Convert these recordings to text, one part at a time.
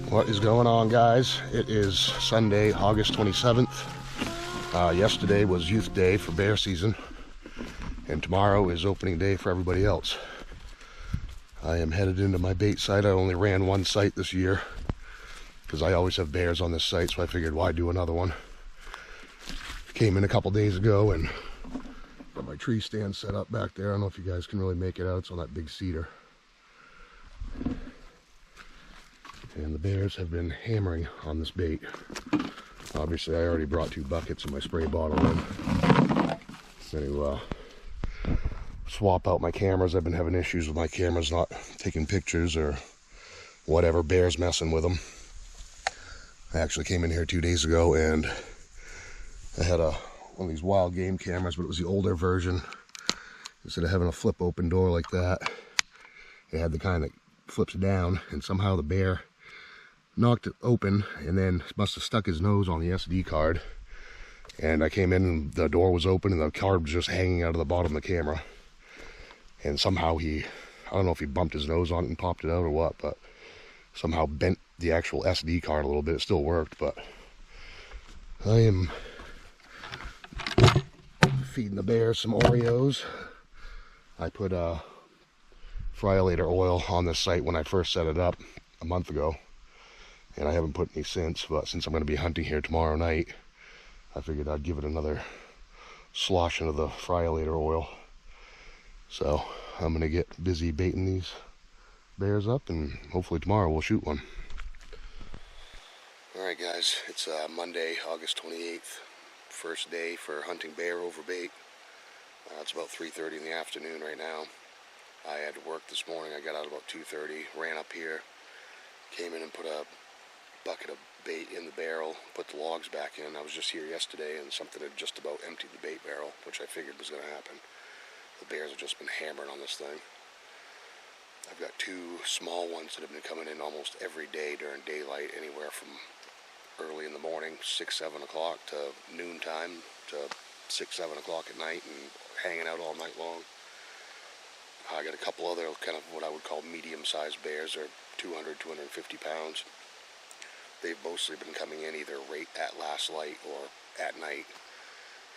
What is going on, guys? It is Sunday, August 27th. Yesterday was youth day for bear season, and tomorrow is opening day for everybody else. I am headed into my bait site. I only ran one site this year because I always have bears on this site, so I figured why do another one. Came in a couple days ago and got my tree stand set up back there. I don't know if you guys can really make it out. It's on that big cedar. And the bears have been hammering on this bait. Obviously, I already brought 2 buckets and my spray bottle in. To swap out my cameras. I've been having issues with my cameras not taking pictures or whatever. Bears messing with them. I actually came in here 2 days ago and I had one of these wild game cameras, but it was the older version. Instead of having a flip open door like that, it had the kind that flips down, and somehow the bear knocked it open and then must have stuck his nose on the SD card. And I came in and the door was open and the card was just hanging out of the bottom of the camera. And somehow I don't know if he bumped his nose on it and popped it out or what, but somehow bent the actual SD card a little bit. It still worked, but I am feeding the bears some Oreos. I put Friolator oil on this site when I first set it up a month ago, and I haven't put any since, but since I'm going to be hunting here tomorrow night, I figured I'd give it another slosh into the Friolator oil. So I'm going to get busy baiting these bears up, and hopefully tomorrow we'll shoot one. Alright guys, it's Monday, August 28th, first day for hunting bear over bait. It's about 3:30 in the afternoon right now. I had to work this morning. I got out about 2:30, ran up here, came in and put a bucket of bait in the barrel, put the logs back in. I was just here yesterday and something had just about emptied the bait barrel, which I figured was going to happen. The bears have just been hammering on this thing. I've got 2 small ones that have been coming in almost every day during daylight, anywhere from early in the morning, 6, 7 o'clock, to noontime, to 6, 7 o'clock at night, and hanging out all night long. I got a couple other kind of what I would call medium-sized bears. They're 200, 250 pounds. They've mostly been coming in either right at last light or at night.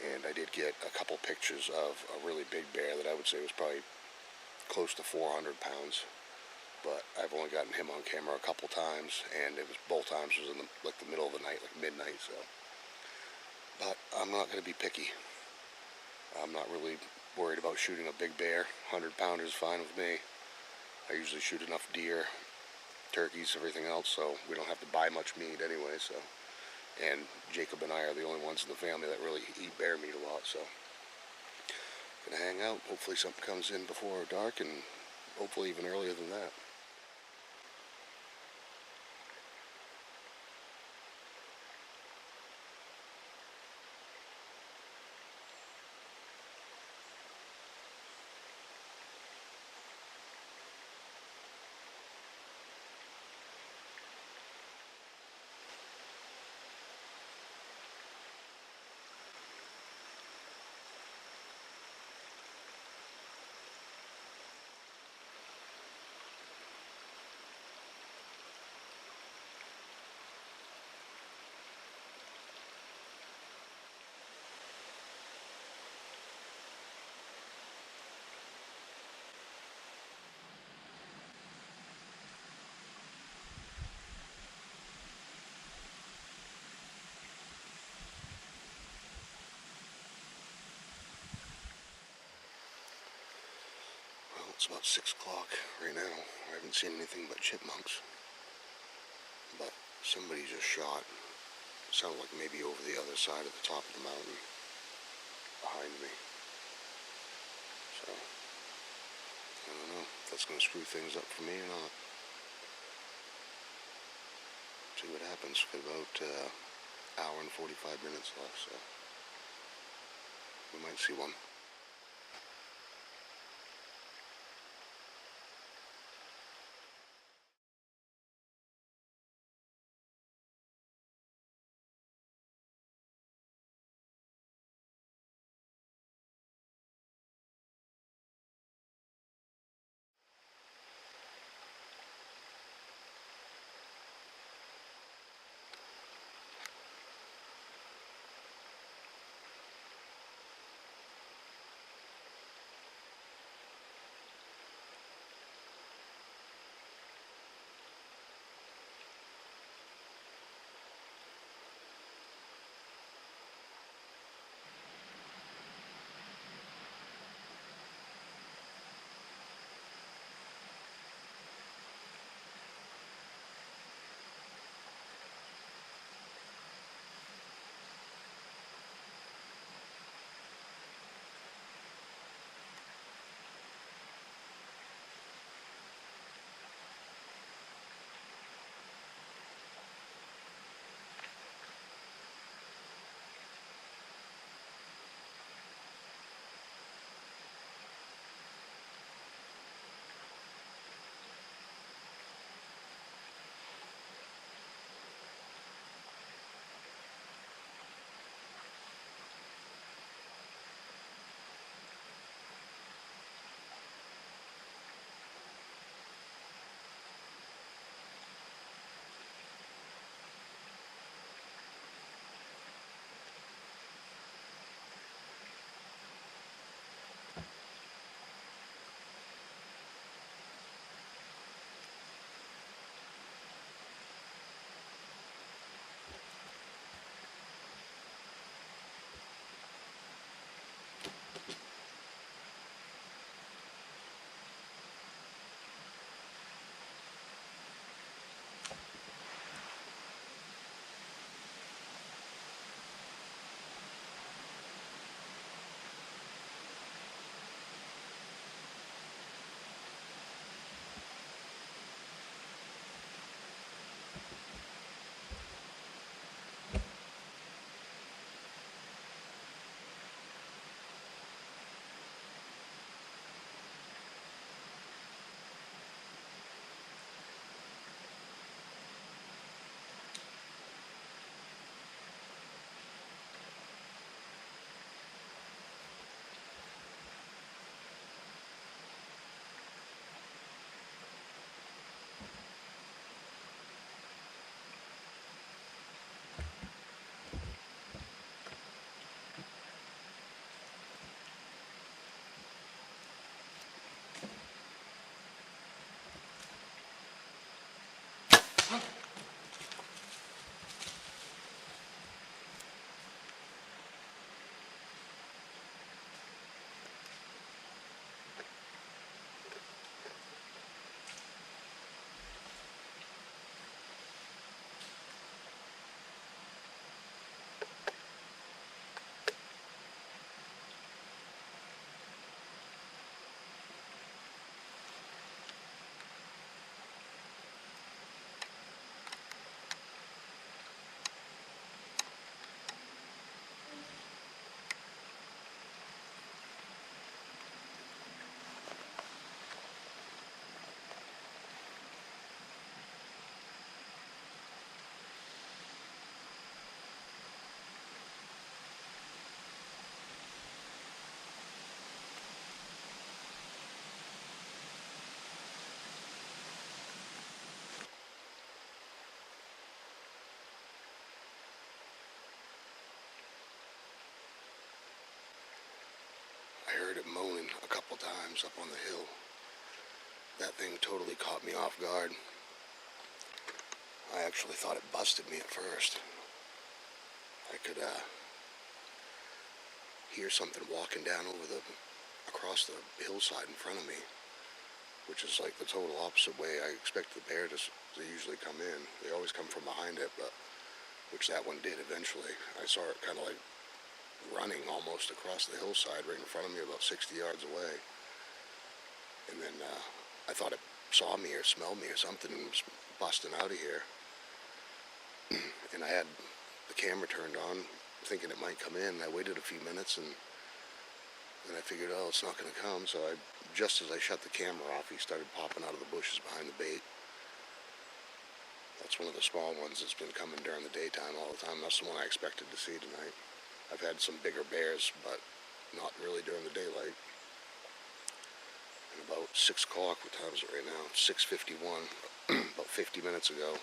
And I did get a couple pictures of a really big bear that I would say was probably close to 400 pounds. But I've only gotten him on camera a couple times, and it was both times was in the middle of the night, like midnight. So, but I'm not going to be picky. I'm not really worried about shooting a big bear. 100-pounder is fine with me. I usually shoot enough deer, turkeys, everything else, so we don't have to buy much meat anyway. So, and Jacob and I are the only ones in the family that really eat bear meat a lot. So, gonna hang out. Hopefully something comes in before dark, and hopefully even earlier than that. It's about 6 o'clock right now. I haven't seen anything but chipmunks. But somebody just shot. It sounded like maybe over the other side of the top of the mountain behind me. So, I don't know if that's going to screw things up for me or not. See what happens. We've got about hour and 45 minutes left, so we might see one. couple times up on the hill. That thing totally caught me off guard. I actually thought it busted me at first. I could hear something walking down across the hillside in front of me, which is like the total opposite way I expect the bear to usually come in. They always come from behind it, but which that one did eventually. I saw it kind of like running almost across the hillside right in front of me, about 60 yards away. And then I thought it saw me or smelled me or something and was busting out of here. And I had the camera turned on, thinking it might come in. I waited a few minutes and then I figured, oh, it's not going to come. So just as I shut the camera off, he started popping out of the bushes behind the bait. That's one of the small ones that's been coming during the daytime all the time. That's the one I expected to see tonight. I've had some bigger bears, but not really during the daylight. And about 6 o'clock, what time is it right now? 6:51, about 50 minutes ago,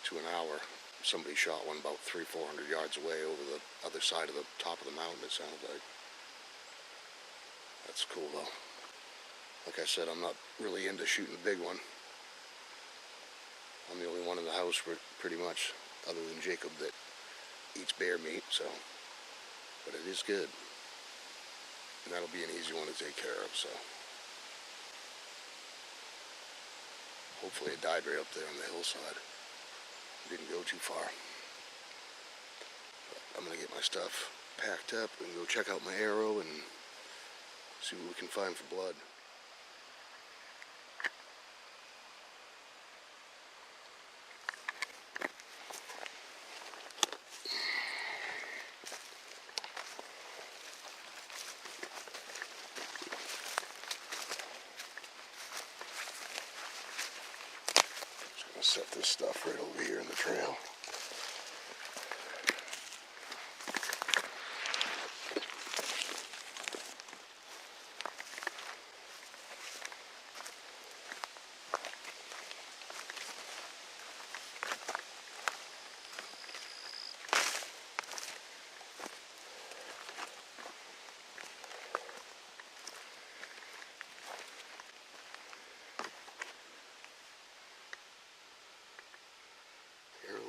to an hour, somebody shot one about 300-400 yards away over the other side of the top of the mountain, it sounded like. That's cool though. Like I said, I'm not really into shooting a big one. I'm the only one in the house pretty much, other than Jacob, that eats bear meat, so, but it is good. And that'll be an easy one to take care of, so. Hopefully it died right up there on the hillside. Didn't go too far. But I'm gonna get my stuff packed up and go check out my arrow and see what we can find for blood. Just gonna set this stuff right over here in the trail.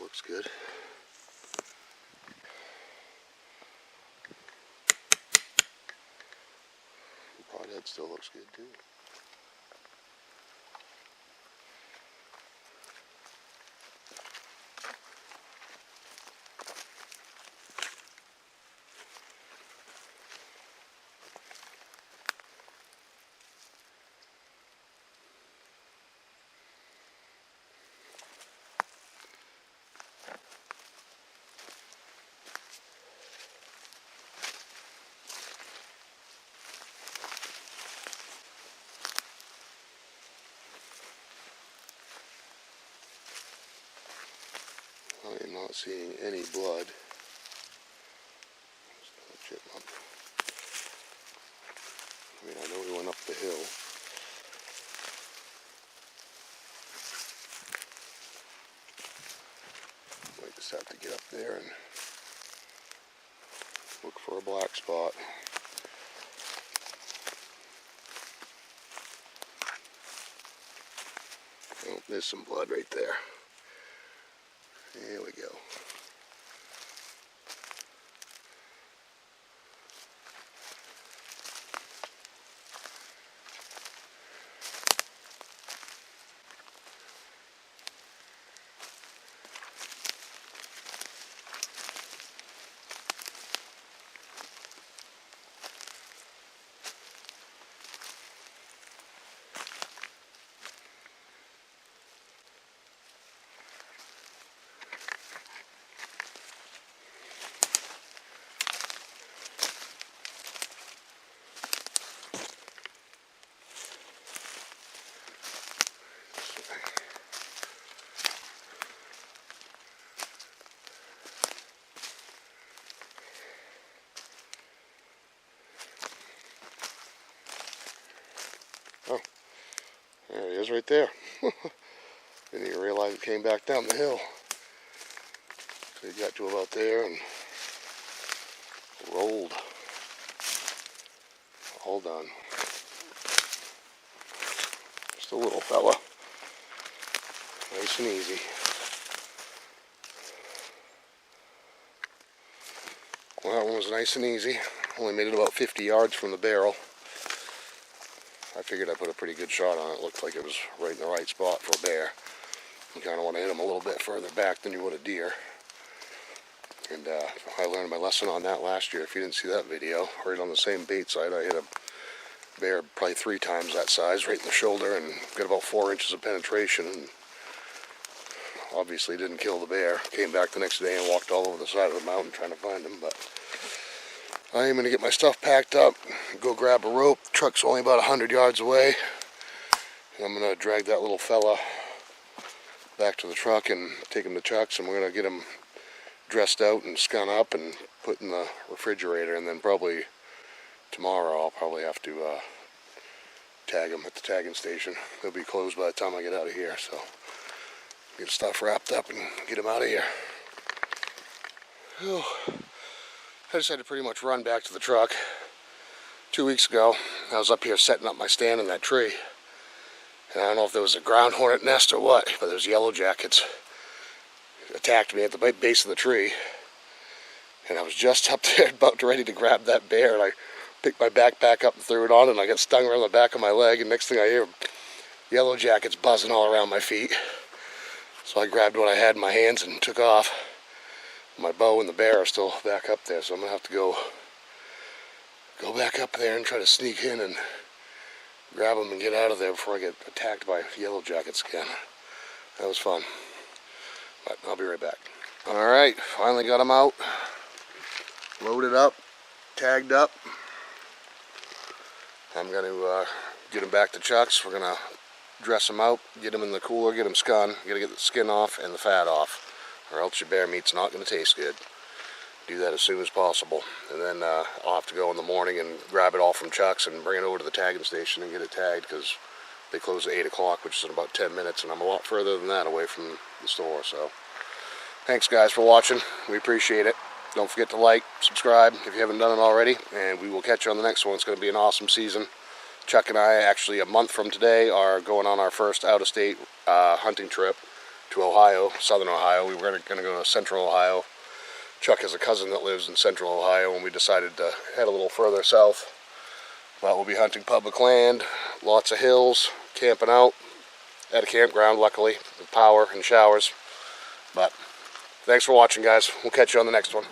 Looks good. The broadhead still looks good too. I am not seeing any blood. Chipmunk. I mean, I know he went up the hill. Might just have to get up there and look for a black spot. Oh, there's some blood right there. There we go. Oh, there he is right there. Didn't even realize it came back down the hill. So he got to about there and rolled. Hold on. Just a little fella. Nice and easy. Well, that one was nice and easy. Only made it about 50 yards from the barrel. I figured I put a pretty good shot on it. Looked like it was right in the right spot for a bear. You kind of want to hit them a little bit further back than you would a deer. And I learned my lesson on that last year. If you didn't see that video, right on the same bait site, I hit a bear probably 3 times that size, right in the shoulder, and got about 4 inches of penetration. And obviously didn't kill the bear. Came back the next day and walked all over the side of the mountain trying to find him. But I am going to get my stuff packed up, go grab a rope. The truck's only about 100 yards away. And I'm going to drag that little fella back to the truck and take him to Chuck's, and we're going to get him dressed out and scun up and put in the refrigerator. And then probably tomorrow I'll probably have to tag him at the tagging station. They'll be closed by the time I get out of here, so get stuff wrapped up and get him out of here. Whew. I just had to pretty much run back to the truck. 2 weeks ago, I was up here setting up my stand in that tree. And I don't know if there was a ground hornet nest or what, but there's yellow jackets. Attacked me at the base of the tree. And I was just up there about ready to grab that bear, and I picked my backpack up and threw it on, and I got stung around the back of my leg, and next thing I hear, yellow jackets buzzing all around my feet. So I grabbed what I had in my hands and took off. My bow and the bear are still back up there, so I'm going to have to go back up there and try to sneak in and grab them and get out of there before I get attacked by yellow jackets again. That was fun, but I'll be right back. Alright, finally got them out, loaded up, tagged up. I'm going to get them back to Chuck's. We're going to dress them out, get them in the cooler, get them scun. You got to get the skin off and the fat off, or else your bear meat's not going to taste good. Do that as soon as possible. And then I'll have to go in the morning and grab it all from Chuck's and bring it over to the tagging station and get it tagged, because they close at 8 o'clock, which is in about 10 minutes, and I'm a lot further than that away from the store. So thanks guys for watching. We appreciate it. Don't forget to like, subscribe if you haven't done it already, and we will catch you on the next one. It's going to be an awesome season. Chuck and I, actually a month from today, are going on our first out-of-state hunting trip to Ohio, southern Ohio. We were going to go to central Ohio. Chuck has a cousin that lives in central Ohio, and we decided to head a little further south. But we'll be hunting public land, lots of hills, camping out at a campground, luckily, with power and showers. But thanks for watching, guys. We'll catch you on the next one.